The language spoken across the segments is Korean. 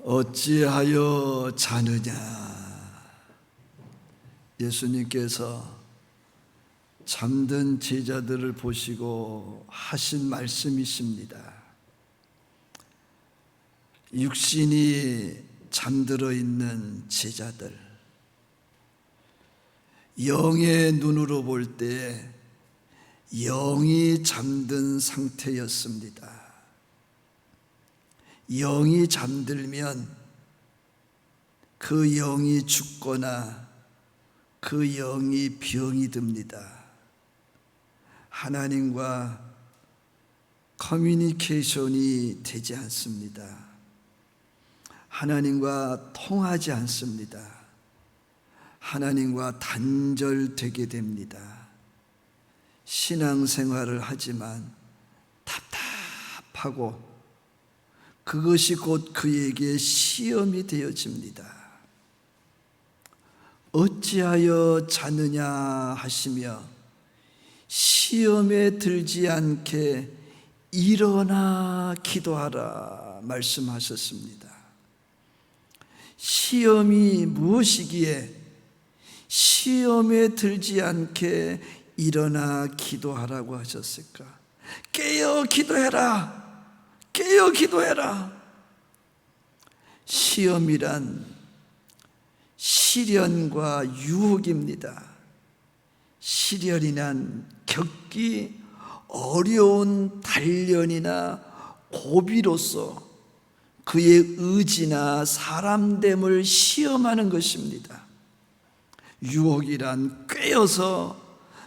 어찌하여 자느냐. 예수님께서 잠든 제자들을 보시고 하신 말씀이십니다. 육신이 잠들어 있는 제자들, 영의 눈으로 볼 때 영이 잠든 상태였습니다. 영이 잠들면 그 영이 죽거나 그 영이 병이 듭니다. 하나님과 커뮤니케이션이 되지 않습니다. 하나님과 통하지 않습니다. 하나님과 단절되게 됩니다. 신앙생활을 하지만 답답하고 그것이 곧 그에게 시험이 되어집니다. 어찌하여 자느냐 하시며 시험에 들지 않게 일어나 기도하라 말씀하셨습니다. 시험이 무엇이기에 시험에 들지 않게 일어나 기도하라고 하셨을까? 깨어 기도해라. 깨어 기도해라. 시험이란 시련과 유혹입니다. 시련이란 겪기 어려운 단련이나 고비로서 그의 의지나 사람됨을 시험하는 것입니다. 유혹이란 꿰어서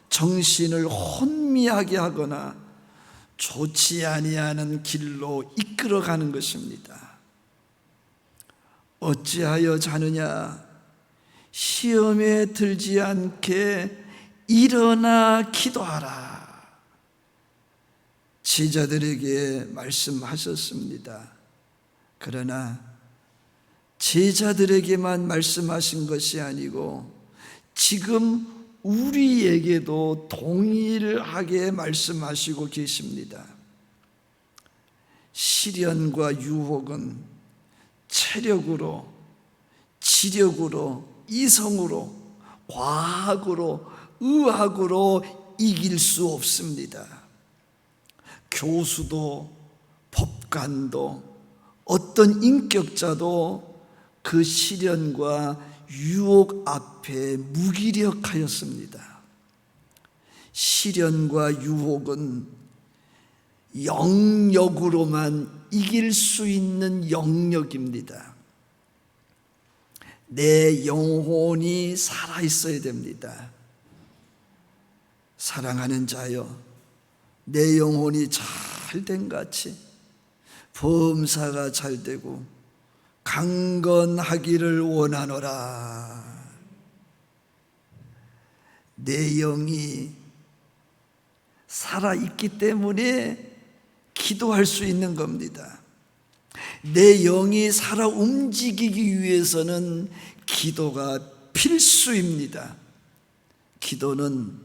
정신을 혼미하게 하거나 좋지 아니하는 길로 이끌어가는 것입니다. 어찌하여 자느냐. 시험에 들지 않게 일어나 기도하라. 제자들에게 말씀하셨습니다. 그러나 제자들에게만 말씀하신 것이 아니고 지금 우리에게도 동일하게 말씀하시고 계십니다. 시련과 유혹은 체력으로, 지력으로, 이성으로, 과학으로, 의학으로 이길 수 없습니다. 교수도, 법관도, 어떤 인격자도 그 시련과 유혹 앞에 무기력하였습니다. 시련과 유혹은 영역으로만 이길 수 있는 영역입니다. 내 영혼이 살아있어야 됩니다. 사랑하는 자여, 내 영혼이 잘된 같이 범사가 잘되고 강건하기를 원하노라. 내 영이 살아있기 때문에 기도할 수 있는 겁니다. 내 영이 살아 움직이기 위해서는 기도가 필수입니다. 기도는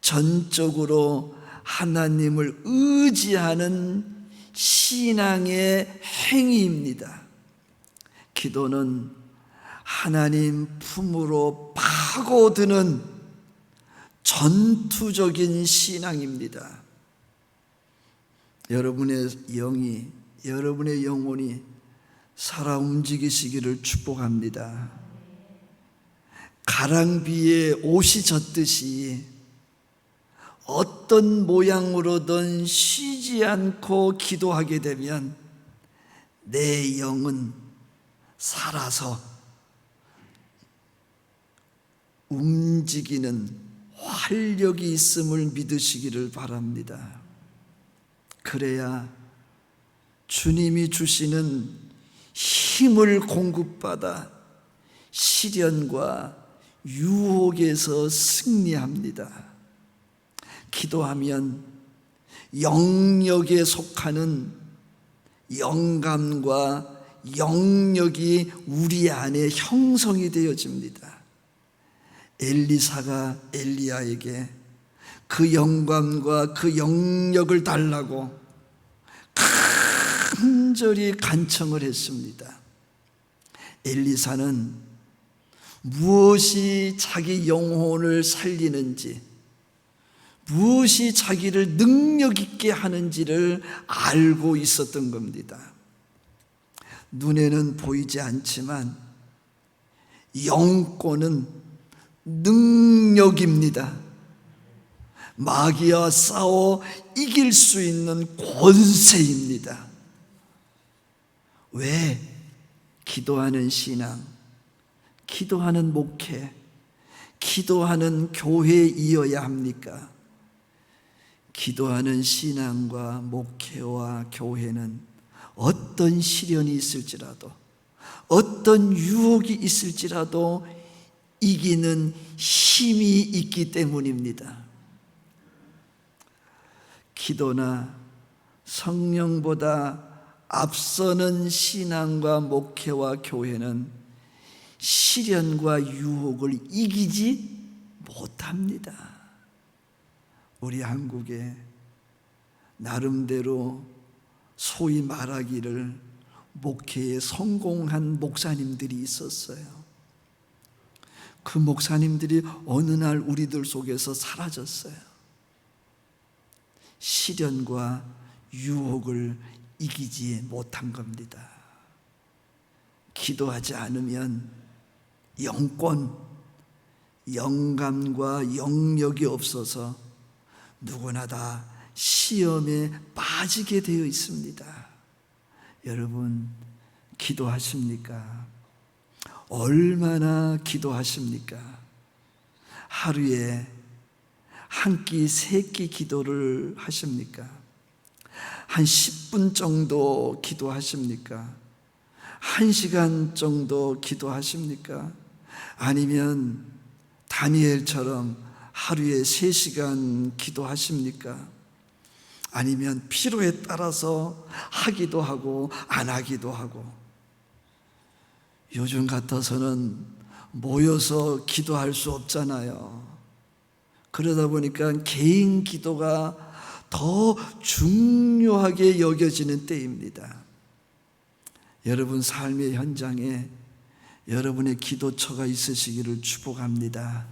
전적으로 하나님을 의지하는 신앙의 행위입니다. 기도는 하나님 품으로 파고드는 전투적인 신앙입니다. 여러분의 영이, 여러분의 영혼이 살아 움직이시기를 축복합니다. 가랑비에 옷이 젖듯이 어떤 모양으로든 쉬지 않고 기도하게 되면 내 영은 살아서 움직이는 활력이 있음을 믿으시기를 바랍니다. 그래야 주님이 주시는 힘을 공급받아 시련과 유혹에서 승리합니다. 기도하면 영역에 속하는 영감과 영역이 우리 안에 형성이 되어집니다. 엘리사가 엘리야에게 그 영감과 그 영역을 달라고 간절히 간청을 했습니다. 엘리사는 무엇이 자기 영혼을 살리는지, 무엇이 자기를 능력 있게 하는지를 알고 있었던 겁니다. 눈에는 보이지 않지만 영권은 능력입니다. 마귀와 싸워 이길 수 있는 권세입니다. 왜 기도하는 신앙, 기도하는 목회, 기도하는 교회에 이어야 합니까? 기도하는 신앙과 목회와 교회는 어떤 시련이 있을지라도, 어떤 유혹이 있을지라도 이기는 힘이 있기 때문입니다. 기도나 성령보다 앞서는 신앙과 목회와 교회는 시련과 유혹을 이기지 못합니다. 우리 한국에 나름대로 소위 말하기를 목회에 성공한 목사님들이 있었어요. 그 목사님들이 어느 날 우리들 속에서 사라졌어요. 시련과 유혹을 이기지 못한 겁니다. 기도하지 않으면 영권, 영감과 영력이 없어서 누구나 다 시험에 빠지게 되어 있습니다. 여러분, 기도하십니까? 얼마나 기도하십니까? 하루에 한 끼, 세 끼 기도를 하십니까? 한 10분 정도 기도하십니까? 1시간 정도 기도하십니까? 아니면 다니엘처럼 하루에 3시간 기도하십니까? 아니면 필요에 따라서 하기도 하고 안 하기도 하고. 요즘 같아서는 모여서 기도할 수 없잖아요. 그러다 보니까 개인 기도가 더 중요하게 여겨지는 때입니다. 여러분 삶의 현장에 여러분의 기도처가 있으시기를 축복합니다.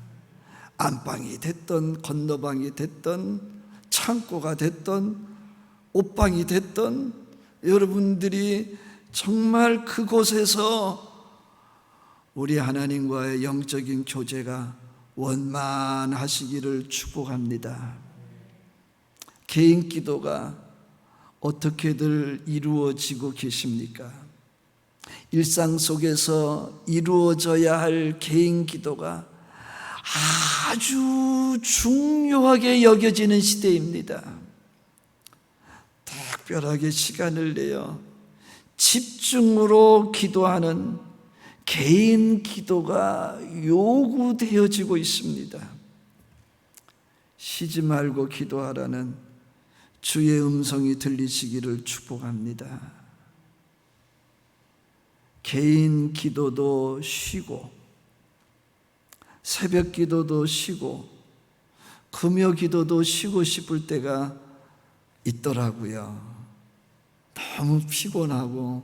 안방이 됐던 건너방이 됐던 창고가 됐던 옷방이 됐던 여러분들이 정말 그곳에서 우리 하나님과의 영적인 교제가 원만하시기를 축복합니다. 개인 기도가 어떻게들 이루어지고 계십니까? 일상 속에서 이루어져야 할 개인 기도가 아주 중요하게 여겨지는 시대입니다. 특별하게 시간을 내어 집중으로 기도하는 개인 기도가 요구되어지고 있습니다. 쉬지 말고 기도하라는 주의 음성이 들리시기를 축복합니다. 개인 기도도 쉬고 새벽 기도도 쉬고 금요 기도도 쉬고 싶을 때가 있더라고요. 너무 피곤하고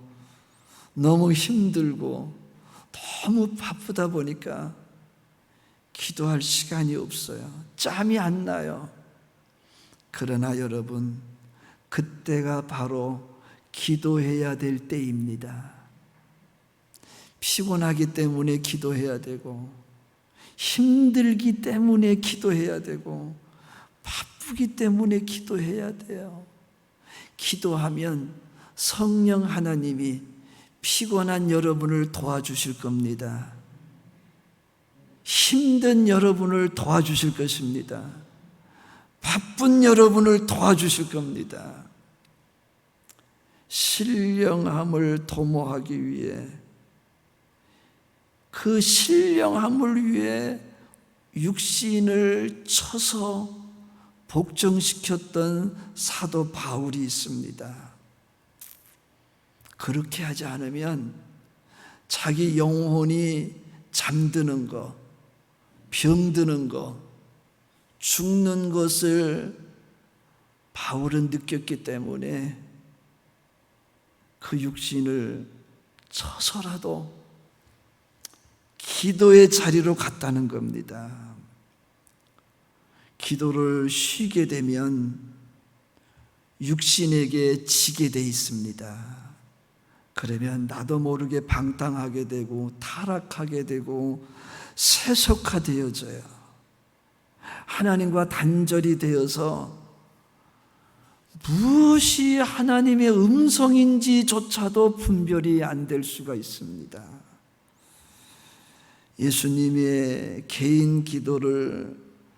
너무 힘들고 너무 바쁘다 보니까 기도할 시간이 없어요. 짬이 안 나요. 그러나 여러분, 그때가 바로 기도해야 될 때입니다. 피곤하기 때문에 기도해야 되고, 힘들기 때문에 기도해야 되고, 바쁘기 때문에 기도해야 돼요. 기도하면 성령 하나님이 피곤한 여러분을 도와주실 겁니다. 힘든 여러분을 도와주실 것입니다. 바쁜 여러분을 도와주실 겁니다. 신령함을 도모하기 위해, 그 신령함을 위해 육신을 쳐서 복종시켰던 사도 바울이 있습니다. 그렇게 하지 않으면 자기 영혼이 잠드는 것, 병드는 것, 죽는 것을 바울은 느꼈기 때문에 그 육신을 쳐서라도 기도의 자리로 갔다는 겁니다. 기도를 쉬게 되면 육신에게 지게 돼 있습니다. 그러면 나도 모르게 방탕하게 되고 타락하게 되고 세속화되어져요. 하나님과 단절이 되어서 무엇이 하나님의 음성인지조차도 분별이 안 될 수가 있습니다. 예수님의 개인 기도를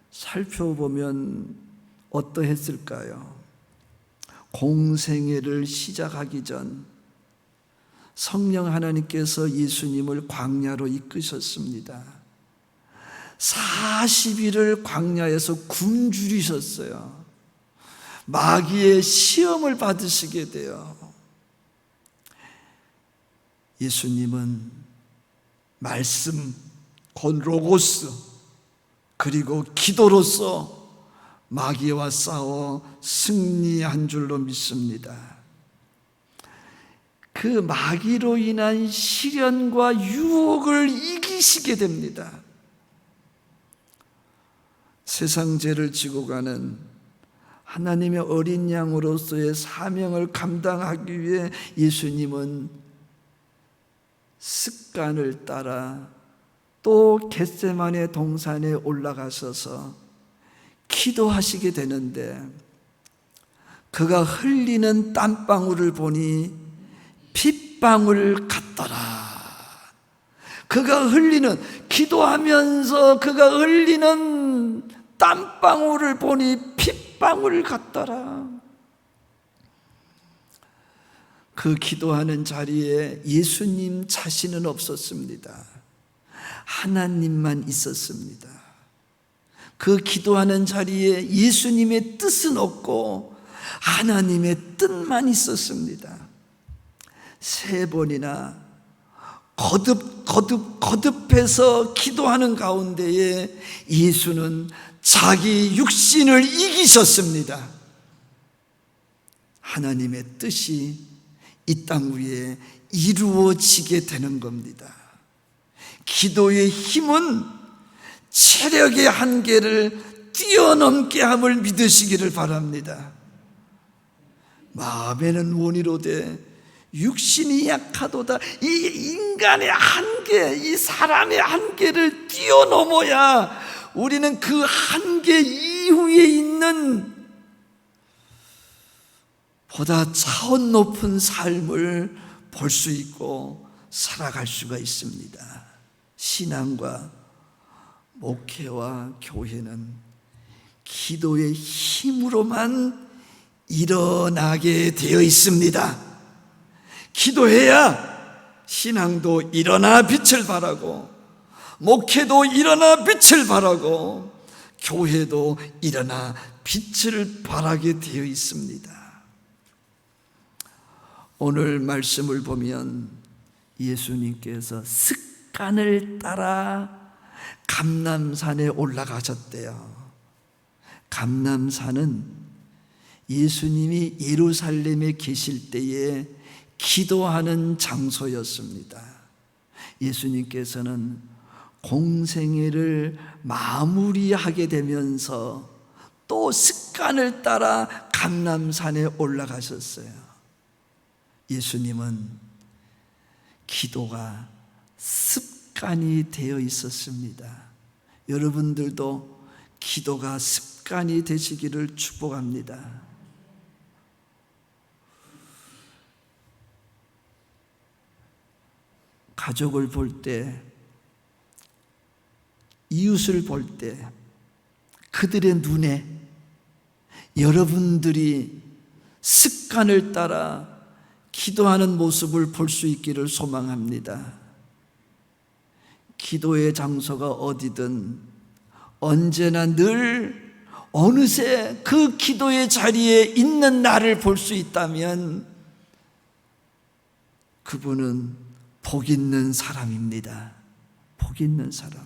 살펴보면 어떠했을까요? 공생애를 시작하기 전 성령 하나님께서 예수님을 광야로 이끄셨습니다. 40일을 광야에서 굶주리셨어요. 마귀의 시험을 받으시게 돼요. 예수님은 말씀, 곧 로고스, 그리고 기도로서 마귀와 싸워 승리한 줄로 믿습니다. 그 마귀로 인한 시련과 유혹을 이기시게 됩니다. 세상 죄를 지고 가는 하나님의 어린 양으로서의 사명을 감당하기 위해 예수님은 습관을 따라 또 겟세마네 동산에 올라가셔서 기도하시게 되는데, 그가 흘리는 땀방울을 보니 핏방울 같더라. 그가 흘리는, 기도하면서 그가 흘리는 땀방울을 보니 핏방울 같더라. 그 기도하는 자리에 예수님 자신은 없었습니다. 하나님만 있었습니다. 그 기도하는 자리에 예수님의 뜻은 없고 하나님의 뜻만 있었습니다. 3번이나 거듭해서 기도하는 가운데에 예수는 자기 육신을 이기셨습니다. 하나님의 뜻이 이 땅 위에 이루어지게 되는 겁니다. 기도의 힘은 체력의 한계를 뛰어넘게 함을 믿으시기를 바랍니다. 마음에는 원이로되 육신이 약하도다. 이 인간의 한계, 이 사람의 한계를 뛰어넘어야 우리는 그 한계 이후에 있는 보다 차원 높은 삶을 볼 수 있고 살아갈 수가 있습니다. 신앙과 목회와 교회는 기도의 힘으로만 일어나게 되어 있습니다. 기도해야 신앙도 일어나 빛을 발하고, 목회도 일어나 빛을 발하고, 교회도 일어나 빛을 발하게 되어 있습니다. 오늘 말씀을 보면 예수님께서 습관을 따라 감람산에 올라가셨대요. 감람산은 예수님이 예루살렘에 계실 때에 기도하는 장소였습니다. 예수님께서는 공생애를 마무리하게 되면서 또 습관을 따라 감람산에 올라가셨어요. 예수님은 기도가 습관이 되어 있었습니다. 여러분들도 기도가 습관이 되시기를 축복합니다. 가족을 볼 때, 이웃을 볼 때 그들의 눈에 여러분들이 습관을 따라 기도하는 모습을 볼 수 있기를 소망합니다. 기도의 장소가 어디든 언제나 늘 어느새 그 기도의 자리에 있는 나를 볼 수 있다면 그분은 복 있는 사람입니다. 복 있는 사람.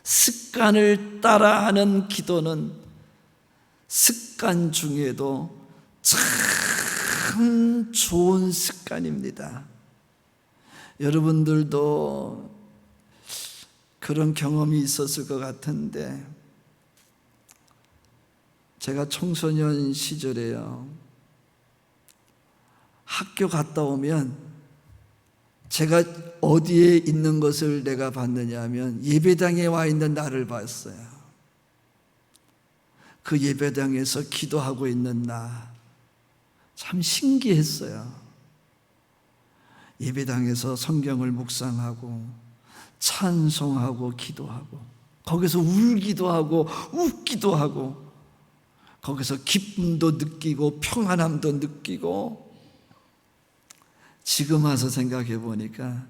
습관을 따라하는 기도는 습관 중에도 참 좋은 습관입니다. 여러분들도 그런 경험이 있었을 것 같은데, 제가 청소년 시절에요, 학교 갔다 오면 제가 어디에 있는 것을 내가 봤느냐 하면 예배당에 와 있는 나를 봤어요. 그 예배당에서 기도하고 있는 나, 참 신기했어요. 예배당에서 성경을 묵상하고 찬송하고 기도하고, 거기서 울기도 하고 웃기도 하고, 거기서 기쁨도 느끼고 평안함도 느끼고. 지금 와서 생각해 보니까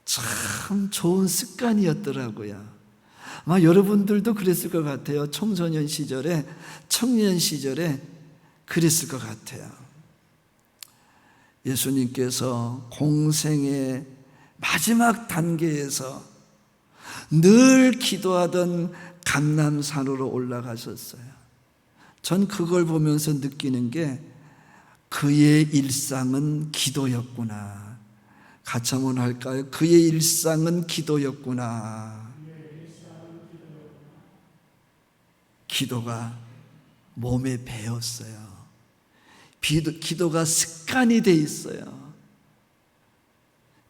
참 좋은 습관이었더라고요. 아마 여러분들도 그랬을 것 같아요. 청소년 시절에, 청년 시절에 그랬을 것 같아요. 예수님께서 공생의 마지막 단계에서 늘 기도하던 감람산으로 올라가셨어요. 전 그걸 보면서 느끼는 게 그의 일상은 기도였구나. 같이 한번 할까요? 그의 일상은 기도였구나. 기도가 몸에 배었어요. 기도가 습관이 돼 있어요.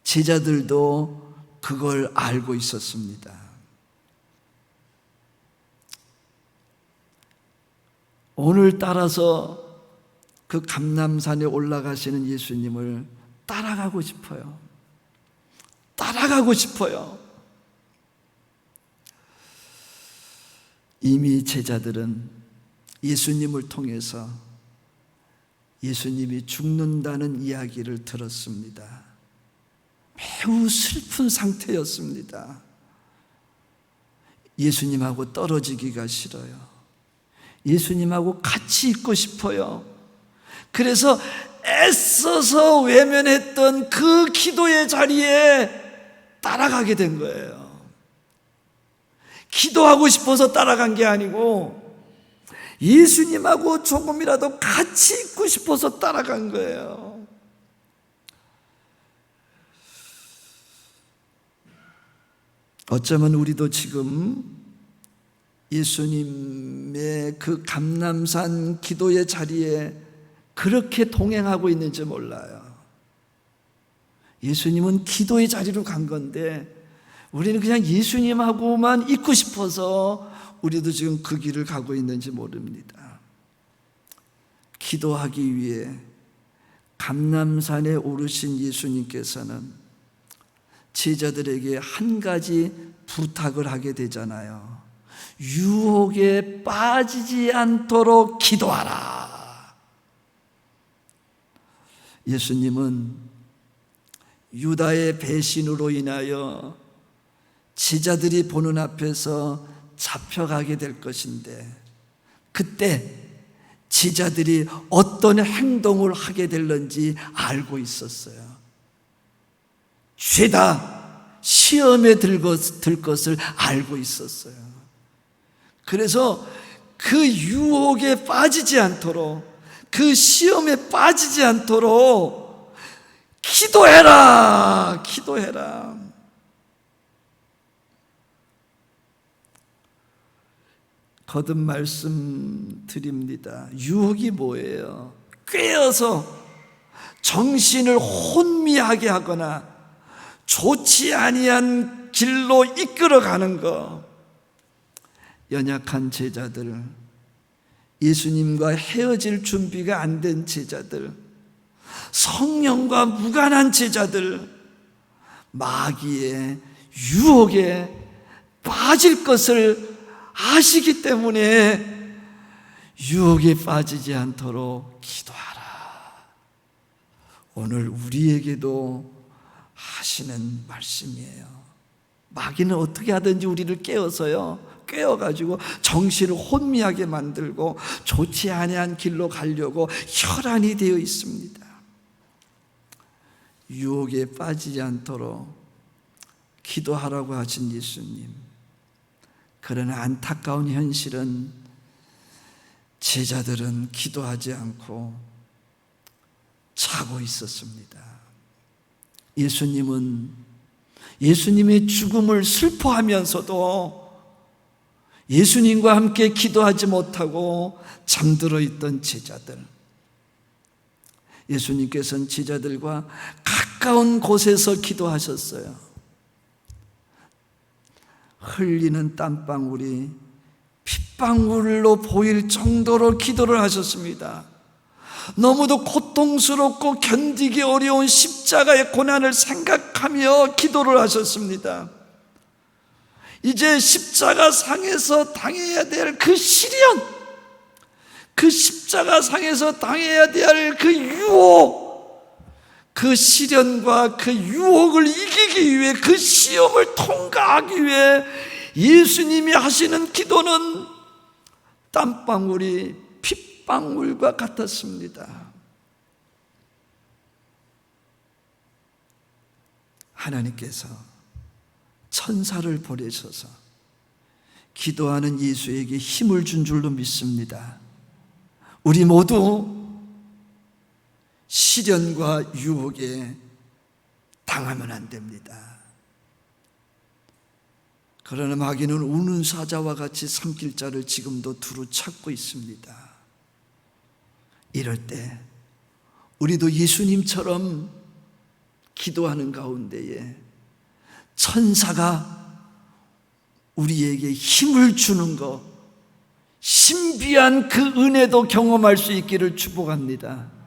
제자들도 그걸 알고 있었습니다. 오늘 따라서 그 감람산에 올라가시는 예수님을 따라가고 싶어요. 따라가고 싶어요. 이미 제자들은 예수님을 통해서 예수님이 죽는다는 이야기를 들었습니다. 매우 슬픈 상태였습니다. 예수님하고 떨어지기가 싫어요. 예수님하고 같이 있고 싶어요. 그래서 애써서 외면했던 그 기도의 자리에 따라가게 된 거예요. 기도하고 싶어서 따라간 게 아니고 예수님하고 조금이라도 같이 있고 싶어서 따라간 거예요. 어쩌면 우리도 지금 예수님의 그 감람산 기도의 자리에 그렇게 동행하고 있는지 몰라요. 예수님은 기도의 자리로 간 건데 우리는 그냥 예수님하고만 있고 싶어서 우리도 지금 그 길을 가고 있는지 모릅니다. 기도하기 위해 감람산에 오르신 예수님께서는 제자들에게 한 가지 부탁을 하게 되잖아요. 유혹에 빠지지 않도록 기도하라. 예수님은 유다의 배신으로 인하여 제자들이 보는 앞에서 잡혀가게 될 것인데, 그때 제자들이 어떤 행동을 하게 될는지 알고 있었어요. 죄다 시험에 들 것을 알고 있었어요. 그래서 그 유혹에 빠지지 않도록, 그 시험에 빠지지 않도록 기도해라, 기도해라. 거듭 말씀드립니다. 유혹이 뭐예요? 꾀어서 정신을 혼미하게 하거나 좋지 아니한 길로 이끌어가는 거. 연약한 제자들, 예수님과 헤어질 준비가 안 된 제자들, 성령과 무관한 제자들, 마귀의 유혹에 빠질 것을 아시기 때문에 유혹에 빠지지 않도록 기도하라. 오늘 우리에게도 하시는 말씀이에요. 마귀는 어떻게 하든지 우리를 깨워가지고 정신을 혼미하게 만들고 좋지 아니한 길로 가려고 혈안이 되어 있습니다. 유혹에 빠지지 않도록 기도하라고 하신 예수님. 그러나 안타까운 현실은 제자들은 기도하지 않고 자고 있었습니다. 예수님은 예수님의 죽음을 슬퍼하면서도 예수님과 함께 기도하지 못하고 잠들어 있던 제자들, 예수님께서는 제자들과 가까운 곳에서 기도하셨어요. 흘리는 땀방울이 핏방울로 보일 정도로 기도를 하셨습니다. 너무도 고통스럽고 견디기 어려운 십자가의 고난을 생각하며 기도를 하셨습니다. 이제 십자가 상에서 당해야 될 그 시련, 그 십자가 상에서 당해야 될 그 유혹, 그 시련과 그 유혹을 이기기 위해, 그 시험을 통과하기 위해 예수님이 하시는 기도는 땀방울이 핏방울과 같았습니다. 하나님께서 천사를 보내셔서 기도하는 예수에게 힘을 준 줄로 믿습니다. 우리 모두 시련과 유혹에 당하면 안 됩니다. 그러나 마귀는 우는 사자와 같이 삼킬 자를 지금도 두루 찾고 있습니다. 이럴 때 우리도 예수님처럼 기도하는 가운데에 천사가 우리에게 힘을 주는 것, 신비한 그 은혜도 경험할 수 있기를 축복합니다.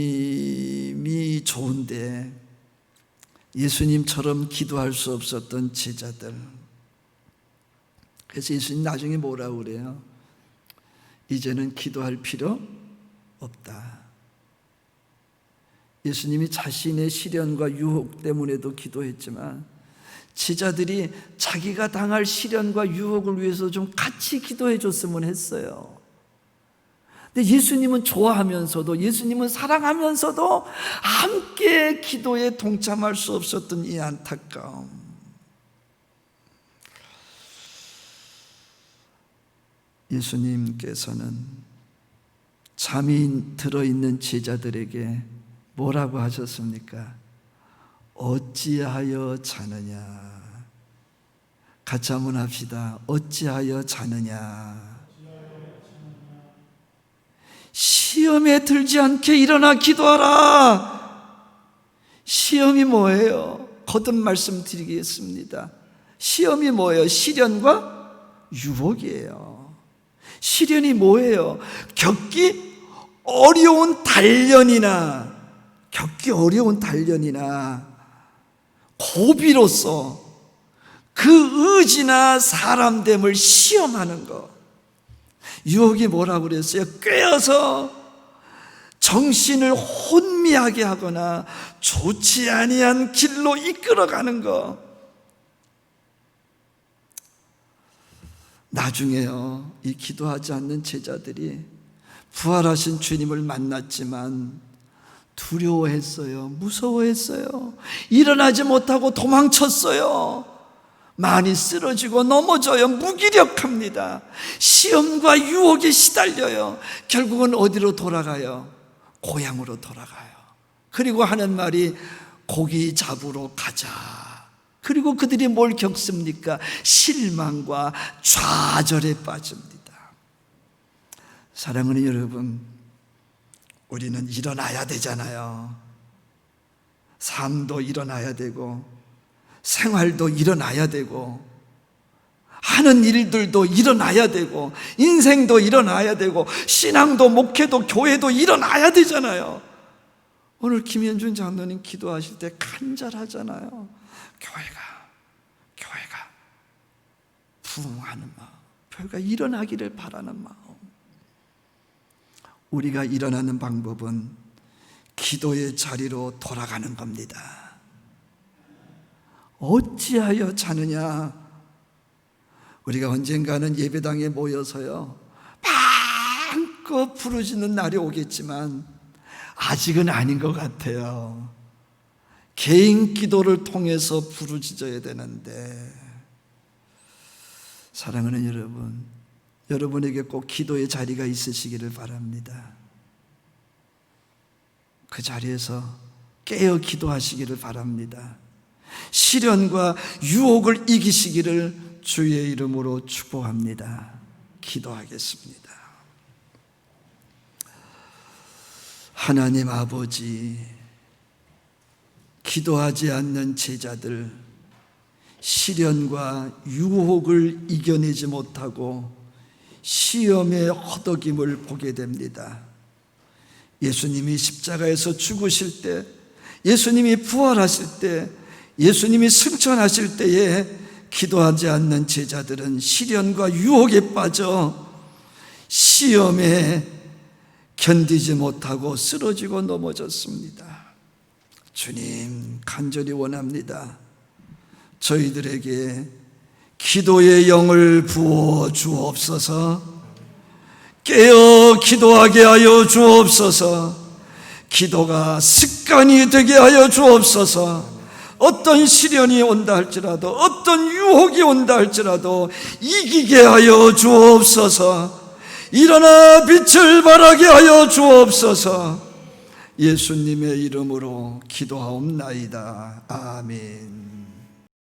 예수님이 좋은데 예수님처럼 기도할 수 없었던 제자들. 그래서 예수님 나중에 뭐라고 그래요? 이제는 기도할 필요 없다. 예수님이 자신의 시련과 유혹 때문에도 기도했지만 제자들이 자기가 당할 시련과 유혹을 위해서 좀 같이 기도해 줬으면 했어요. 근데 예수님은 좋아하면서도, 예수님은 사랑하면서도 함께 기도에 동참할 수 없었던 이 안타까움. 예수님께서는 잠이 들어있는 제자들에게 뭐라고 하셨습니까? 어찌하여 자느냐? 같이 한번 합시다. 어찌하여 자느냐? 시험에 들지 않게 일어나 기도하라. 시험이 뭐예요? 거듭 말씀드리겠습니다. 시험이 뭐예요? 시련과 유혹이에요. 시련이 뭐예요? 겪기 어려운 단련이나 고비로서 그 의지나 사람됨을 시험하는 것. 유혹이 뭐라고 그랬어요? 꿰어서 정신을 혼미하게 하거나 좋지 아니한 길로 이끌어가는 것. 나중에요, 이 기도하지 않는 제자들이 부활하신 주님을 만났지만 두려워했어요. 무서워했어요. 일어나지 못하고 도망쳤어요. 많이 쓰러지고 넘어져요. 무기력합니다. 시험과 유혹에 시달려요. 결국은 어디로 돌아가요? 고향으로 돌아가요. 그리고 하는 말이 고기 잡으러 가자. 그리고 그들이 뭘 겪습니까? 실망과 좌절에 빠집니다. 사랑하는 여러분, 우리는 일어나야 되잖아요. 삶도 일어나야 되고 생활도 일어나야 되고 하는 일들도 일어나야 되고 인생도 일어나야 되고 신앙도 목회도 교회도 일어나야 되잖아요. 오늘 김현준 장로님 기도하실 때 간절하잖아요. 교회가 부흥하는 마음, 교회가 일어나기를 바라는 마음. 우리가 일어나는 방법은 기도의 자리로 돌아가는 겁니다. 어찌하여 자느냐? 우리가 언젠가는 예배당에 모여서요 마음껏 부르짖는 날이 오겠지만 아직은 아닌 것 같아요. 개인 기도를 통해서 부르짖어야 되는데, 사랑하는 여러분, 여러분에게 꼭 기도의 자리가 있으시기를 바랍니다. 그 자리에서 깨어 기도하시기를 바랍니다. 시련과 유혹을 이기시기를 주의 이름으로 축복합니다. 기도하겠습니다. 하나님 아버지, 기도하지 않는 제자들, 시련과 유혹을 이겨내지 못하고 시험의 허덕임을 보게 됩니다. 예수님이 십자가에서 죽으실 때, 예수님이 부활하실 때, 예수님이 승천하실 때에 기도하지 않는 제자들은 시련과 유혹에 빠져 시험에 견디지 못하고 쓰러지고 넘어졌습니다. 주님, 간절히 원합니다. 저희들에게 기도의 영을 부어 주옵소서. 깨어 기도하게 하여 주옵소서. 기도가 습관이 되게 하여 주옵소서. 어떤 시련이 온다 할지라도, 어떤 유혹이 온다 할지라도 이기게 하여 주옵소서. 일어나 빛을 발하게 하여 주옵소서. 예수님의 이름으로 기도하옵나이다. 아멘.